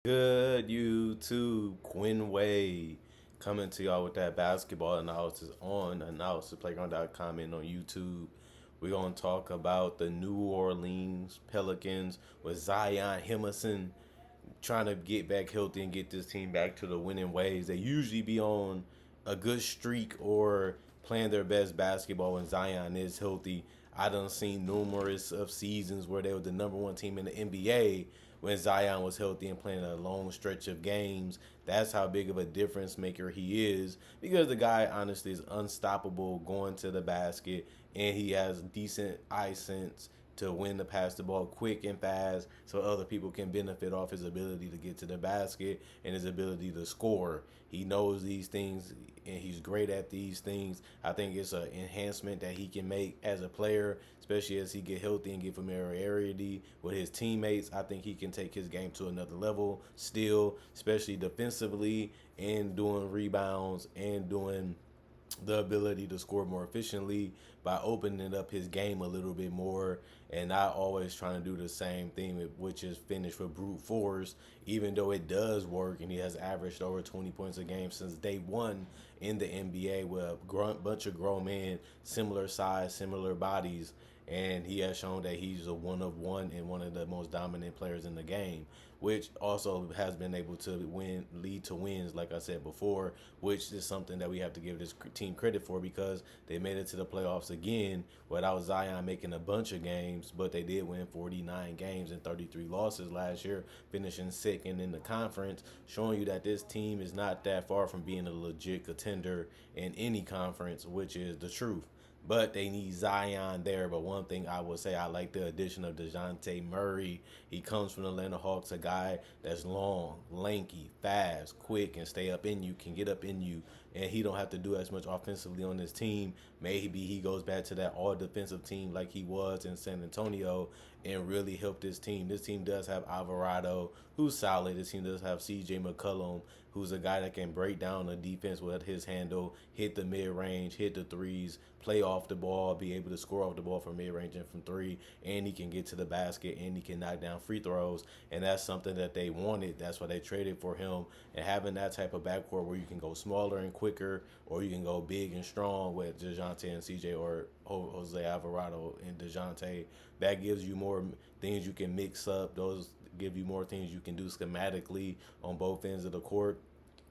Good YouTube, Quinn Way coming to y'all with that basketball analysis on analysisplayground.com and on YouTube. We're going to talk about the New Orleans Pelicans with Zion Henderson trying to get back healthy and get this team back to the winning ways. They usually be on a good streak or playing their best basketball when Zion is healthy. I done seen numerous of seasons where they were the number one team in the NBA when Zion was healthy and playing a long stretch of games. That's how big of a difference maker he is because the guy honestly is unstoppable going to the basket and he has decent eye sense to win the pass the ball quick and fast so other people can benefit off his ability to get to the basket and his ability to score. He knows these things and he's great at these things. I think it's an enhancement that he can make as a player, especially as he get healthy and get familiarity with his teammates. I think he can take his game to another level still, especially defensively and doing rebounds and doing the ability to score more efficiently by opening up his game a little bit more and not always trying to do the same thing, which is finish with brute force, even though it does work and he has averaged over 20 points a game since day one in the NBA with a bunch of grown men, similar size, similar bodies, and he has shown that he's a one of one and one of the most dominant players in the game, which also has been able to lead to wins, like I said before, which is something that we have to give this team credit for because they made it to the playoffs again without Zion making a bunch of games, but they did win 49 games and 33 losses last year, finishing second in the conference, showing you that this team is not that far from being a legit contender in any conference, which is the truth, but they need Zion there. But one thing I would say, I like the addition of DeJounte Murray. He comes from the Atlanta Hawks, a guy that's long, lanky, fast, quick, and stay up in you, can get up in you, and he don't have to do as much offensively on this team. Maybe he goes back to that all defensive team like he was in San Antonio and really help this team. This team does have Alvarado, who's solid. This team does have CJ McCollum, who's a guy that can break down the defense with his handle, hit the mid range, hit the threes, play off the ball, be able to score off the ball from mid range and from three, and he can get to the basket and he can knock down free throws. And that's something that they wanted. That's why they traded for him. And having that type of backcourt where you can go smaller and quicker, or you can go big and strong with DeJounte and CJ or Jose Alvarado and DeJounte, that gives you more things you can mix up. Those give you more things you can do schematically on both ends of the court.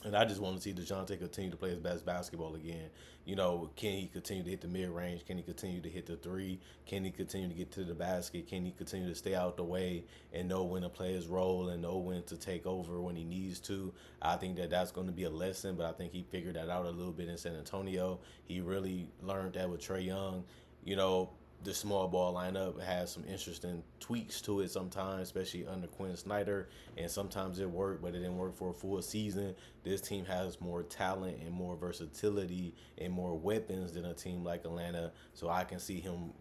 And I just want to see DeJounte continue to play his best basketball again. You know, can he continue to hit the mid range? Can he continue to hit the three? Can he continue to get to the basket? Can he continue to stay out the way and know when to play his role and know when to take over when he needs to? I think that that's going to be a lesson, but I think he figured that out a little bit in San Antonio. He really learned that with Trae Young. You know, the small ball lineup has some interesting tweaks to it sometimes, especially under Quinn Snyder. And sometimes it worked, but it didn't work for a full season. This team has more talent and more versatility and more weapons than a team like Atlanta. So I can see him,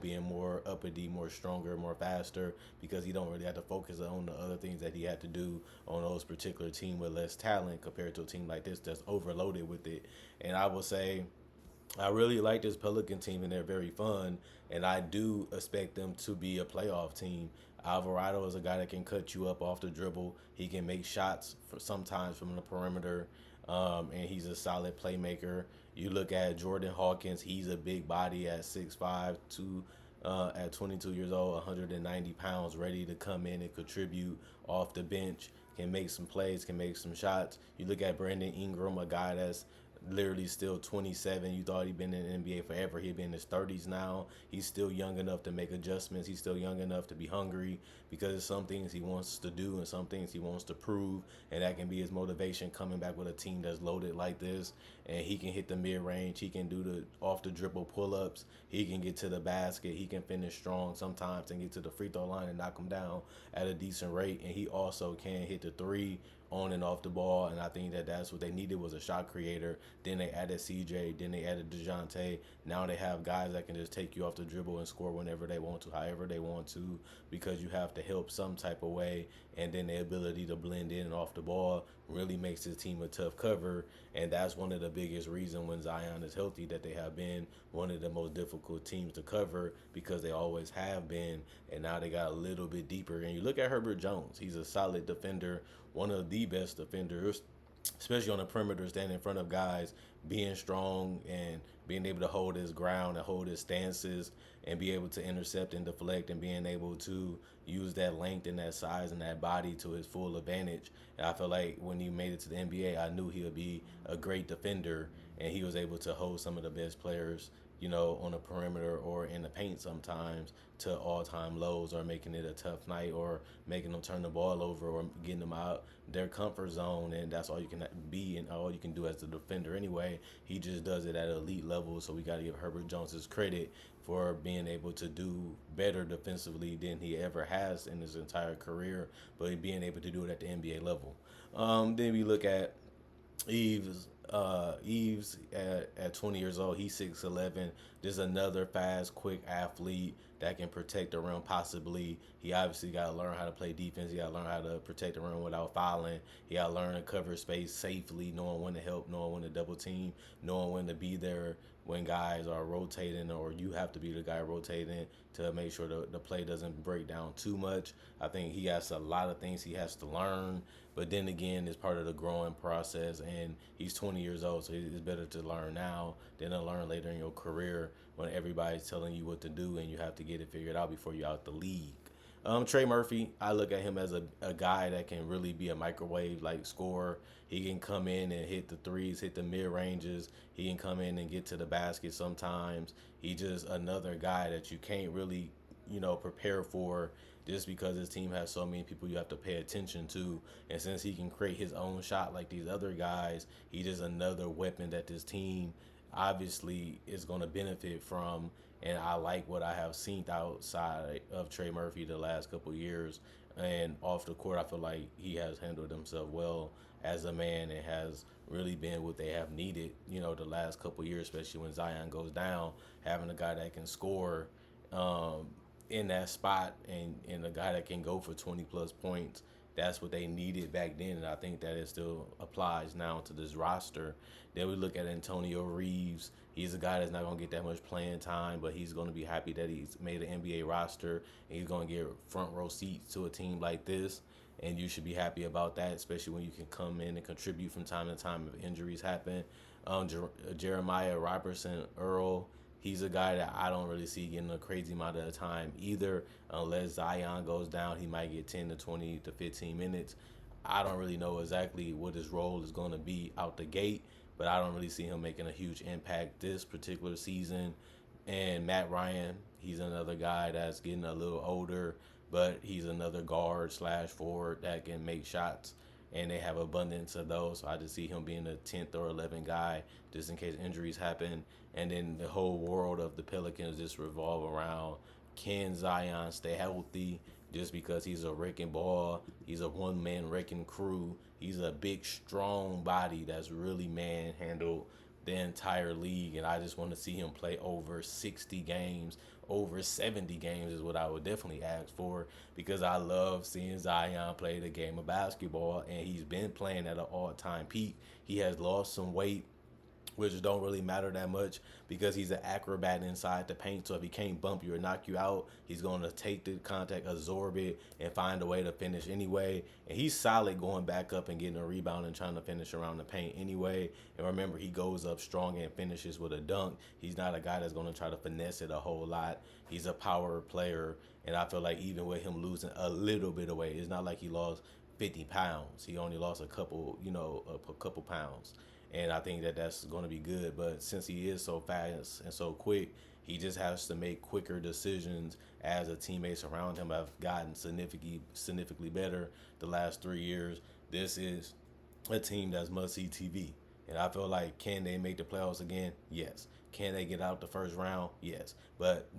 being more uppity, more stronger, more faster because he don't really have to focus on the other things that he had to do on those particular team with less talent compared to a team like this that's overloaded with it. And I will say, I really like this Pelican team, and they're very fun. And I do expect them to be a playoff team. Alvarado is a guy that can cut you up off the dribble. He can make shots for sometimes from the perimeter, and he's a solid playmaker. You look at Jordan Hawkins; he's a big body at 6'5", at 22 years old, 190 pounds, ready to come in and contribute off the bench. Can make some plays, can make some shots. You look at Brandon Ingram, a guy that's literally still 27. You thought he'd been in the NBA forever. He'd been in his 30s now. He's still young enough to make adjustments. He's still young enough to be hungry because there's some things he wants to do and some things he wants to prove. And that can be his motivation coming back with a team that's loaded like this. And he can hit the mid range. He can do the off the dribble pull ups. He can get to the basket. He can finish strong sometimes and get to the free throw line and knock them down at a decent rate. And he also can hit the three on and off the ball, and I think that that's what they needed was a shot creator. Then they added CJ, then they added DeJounte. Now they have guys that can just take you off the dribble and score whenever they want to, however they want to, because you have to help some type of way. And then the ability to blend in and off the ball really makes this team a tough cover, and that's one of the biggest reasons when Zion is healthy that they have been one of the most difficult teams to cover because they always have been, and now they got a little bit deeper. And you look at Herbert Jones; he's a solid defender one of the best defenders, especially on the perimeter, standing in front of guys, being strong and being able to hold his ground and hold his stances and be able to intercept and deflect and being able to use that length and that size and that body to his full advantage. And I feel like when he made it to the NBA, I knew he would be a great defender, and he was able to hold some of the best players, on the perimeter or in the paint sometimes to all-time lows, or making it a tough night, or making them turn the ball over, or getting them out their comfort zone. And that's all you can be and all you can do as a defender anyway. He just does it at an elite level, so we got to give Herbert Jones his credit for being able to do better defensively than he ever has in his entire career, but being able to do it at the NBA level. Then we look at Eves at 20 years old. He's 6'11". Just another fast, quick athlete that can protect the rim possibly. He obviously got to learn how to play defense. He got to learn how to protect the rim without fouling. He got to learn to cover space safely, knowing when to help, knowing when to double team, knowing when to be there when guys are rotating, or you have to be the guy rotating to make sure the play doesn't break down too much. I think he has a lot of things he has to learn, but then again, it's part of the growing process, and he's 20 years old, so it's better to learn now than to learn later in your career when everybody's telling you what to do and you have to get it figured out before you're out the league. Trey Murphy, I look at him as a guy that can really be a microwave like scorer. He can come in and hit the threes, hit the mid ranges. He can come in and get to the basket sometimes. He's just another guy that you can't really, prepare for, just because his team has so many people you have to pay attention to. And since he can create his own shot like these other guys, he's just another weapon that this team obviously is going to benefit from. And I like what I have seen outside of Trey Murphy the last couple of years. And off the court, I feel like he has handled himself well as a man and has really been what they have needed, the last couple of years, especially when Zion goes down. Having a guy that can score in that spot, and a guy that can go for 20-plus points, that's what they needed back then, and I think that it still applies now to this roster. Then we look at Antonio Reeves. He's a guy that's not going to get that much playing time, but he's going to be happy that he's made an NBA roster, and he's going to get front row seats to a team like this, and you should be happy about that, especially when you can come in and contribute from time to time if injuries happen. Jeremiah Robertson Earl, he's a guy that I don't really see getting a crazy amount of time either. Unless Zion goes down, he might get 10 to 20 to 15 minutes. I don't really know exactly what his role is going to be out the gate, but I don't really see him making a huge impact this particular season. And Matt Ryan, he's another guy that's getting a little older, but he's another guard slash forward that can make shots, and they have abundance of those. So I just see him being a 10th or 11th guy just in case injuries happen. And then the whole world of the Pelicans just revolve around, can Zion stay healthy, just because he's a wrecking ball. He's a one-man wrecking crew. He's a big, strong body that's really manhandled the entire league, and I just want to see him play over 60 games. Over 70 games is what I would definitely ask for, because I love seeing Zion play the game of basketball, and he's been playing at an all-time peak. He has lost some weight, which don't really matter that much because he's an acrobat inside the paint. So if he can't bump you or knock you out, he's going to take the contact, absorb it, and find a way to finish anyway. And he's solid going back up and getting a rebound and trying to finish around the paint anyway. And remember, he goes up strong and finishes with a dunk. He's not a guy that's going to try to finesse it a whole lot. He's a power player. And I feel like even with him losing a little bit of weight, it's not like he lost 50 pounds. He only lost a couple pounds. And I think that that's going to be good. But since he is so fast and so quick, he just has to make quicker decisions as the teammates around him have gotten significantly better the last 3 years. This is a team that's must-see TV. And I feel like, can they make the playoffs again? Yes. Can they get out the first round? Yes. But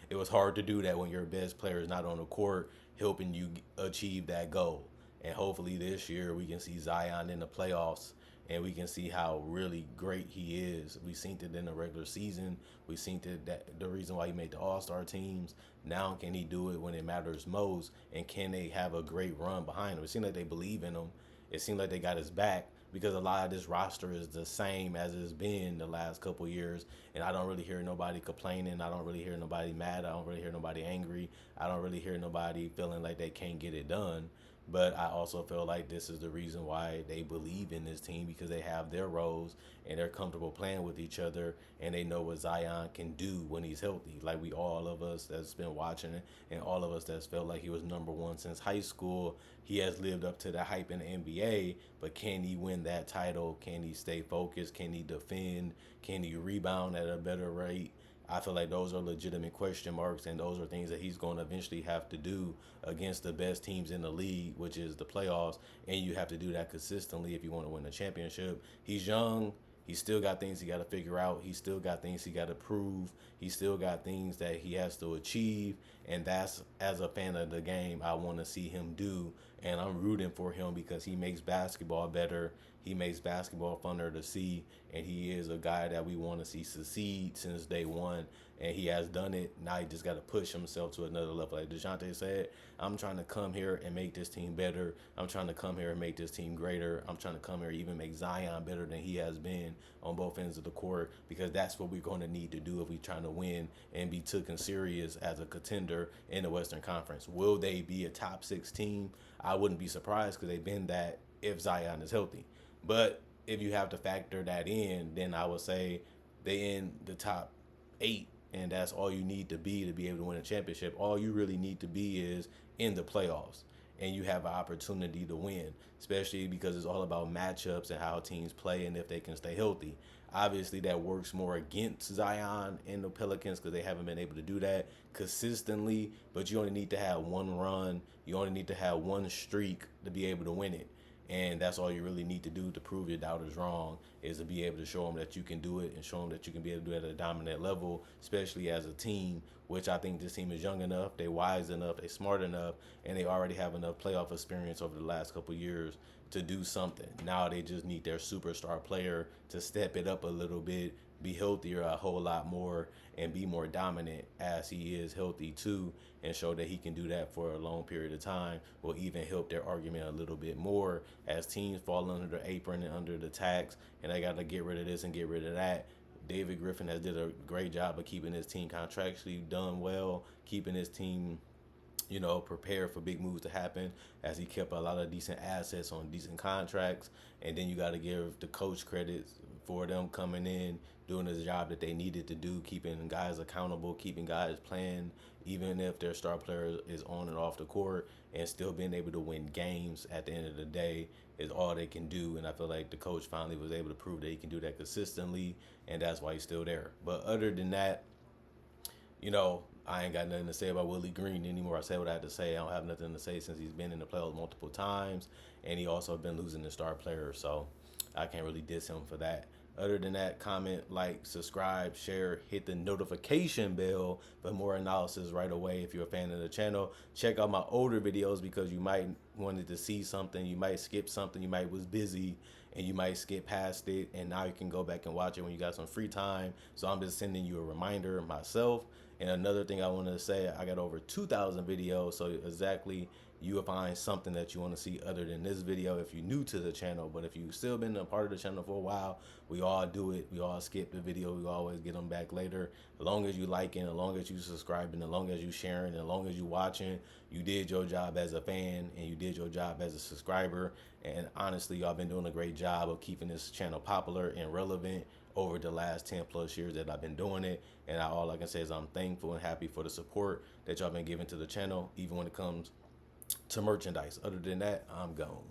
it was hard to do that when your best player is not on the court helping you achieve that goal. And hopefully this year we can see Zion in the playoffs, and we can see how really great he is. We seen it in the regular season. We seen that the reason why he made the All-Star teams. Now can he do it when it matters most? And can they have a great run behind him? It seems like they believe in him. It seems like they got his back, because a lot of this roster is the same as it's been the last couple of years. And I don't really hear nobody complaining. I don't really hear nobody mad. I don't really hear nobody angry. I don't really hear nobody feeling like they can't get it done. But I also feel like this is the reason why they believe in this team, because they have their roles and they're comfortable playing with each other, and they know what Zion can do when he's healthy. Like we all of us that's been watching it, and all of us that's felt like he was number one since high school. He has lived up to the hype in the NBA, but can he win that title? Can he stay focused? Can he defend? Can he rebound at a better rate? I feel like those are legitimate question marks, and those are things that he's going to eventually have to do against the best teams in the league, which is the playoffs. And you have to do that consistently if you want to win a championship. He's young. He still got things he got to figure out. He still got things he got to prove. He still got things that he has to achieve. And that's, as a fan of the game, I want to see him do. And I'm rooting for him because he makes basketball better. He makes basketball funner to see, and he is a guy that we want to see succeed since day one, and he has done it. Now he just got to push himself to another level. Like DeJounte said, I'm trying to come here and make this team better. I'm trying to come here and make this team greater. I'm trying to come here and even make Zion better than he has been on both ends of the court, because that's what we're going to need to do if we're trying to win and be taken serious as a contender in the Western Conference. Will they be a top 6 team? I wouldn't be surprised, because they've been that if Zion is healthy. But if you have to factor that in, then I would say they in the top 8, and that's all you need to be able to win a championship. All you really need to be is in the playoffs, and you have an opportunity to win, especially because it's all about matchups and how teams play and if they can stay healthy. Obviously, that works more against Zion and the Pelicans because they haven't been able to do that consistently, but you only need to have one run. You only need to have one streak to be able to win it. And that's all you really need to do to prove your doubters wrong, is to be able to show them that you can do it and show them that you can be able to do it at a dominant level, especially as a team, which I think this team is young enough, they wise enough, they smart enough, and they already have enough playoff experience over the last couple of years to do something. Now they just need their superstar player to step it up a little bit, be healthier a whole lot more, and be more dominant as he is healthy too, and show that he can do that for a long period of time will even help their argument a little bit more as teams fall under the apron and under the tax, and they got to get rid of this and get rid of that. David Griffin has did a great job of keeping his team contractually done well, keeping his team prepared for big moves to happen, as he kept a lot of decent assets on decent contracts. And then you got to give the coach credits for them coming in, doing the job that they needed to do, keeping guys accountable, keeping guys playing, even if their star player is on and off the court, and still being able to win games at the end of the day is all they can do. And I feel like the coach finally was able to prove that he can do that consistently, and that's why he's still there. But other than that, I ain't got nothing to say about Willie Green anymore. I said what I had to say. I don't have nothing to say since he's been in the playoffs multiple times, and he also been losing the star player, so I can't really diss him for that. Other than that, comment, like, subscribe, share, hit the notification bell for more analysis right away if you're a fan of the channel. Check out my older videos because you might wanted to see something, you might skip something, you might was busy, and you might skip past it, and now you can go back and watch it when you got some free time. So I'm just sending you a reminder myself. And another thing I wanted to say, I got over 2,000 videos, so exactly you will find something that you want to see other than this video if you're new to the channel. But if you've still been a part of the channel for a while, we all do it. We all skip the video. We always get them back later. As long as you liking, as long as you subscribing, as long as you sharing, as long as you watching, you did your job as a fan and you did your job as a subscriber. And honestly, y'all been doing a great job of keeping this channel popular and relevant over the last 10 plus years that I've been doing it. And all I can say is I'm thankful and happy for the support that y'all been giving to the channel, even when it comes to merchandise. Other than that, I'm gone.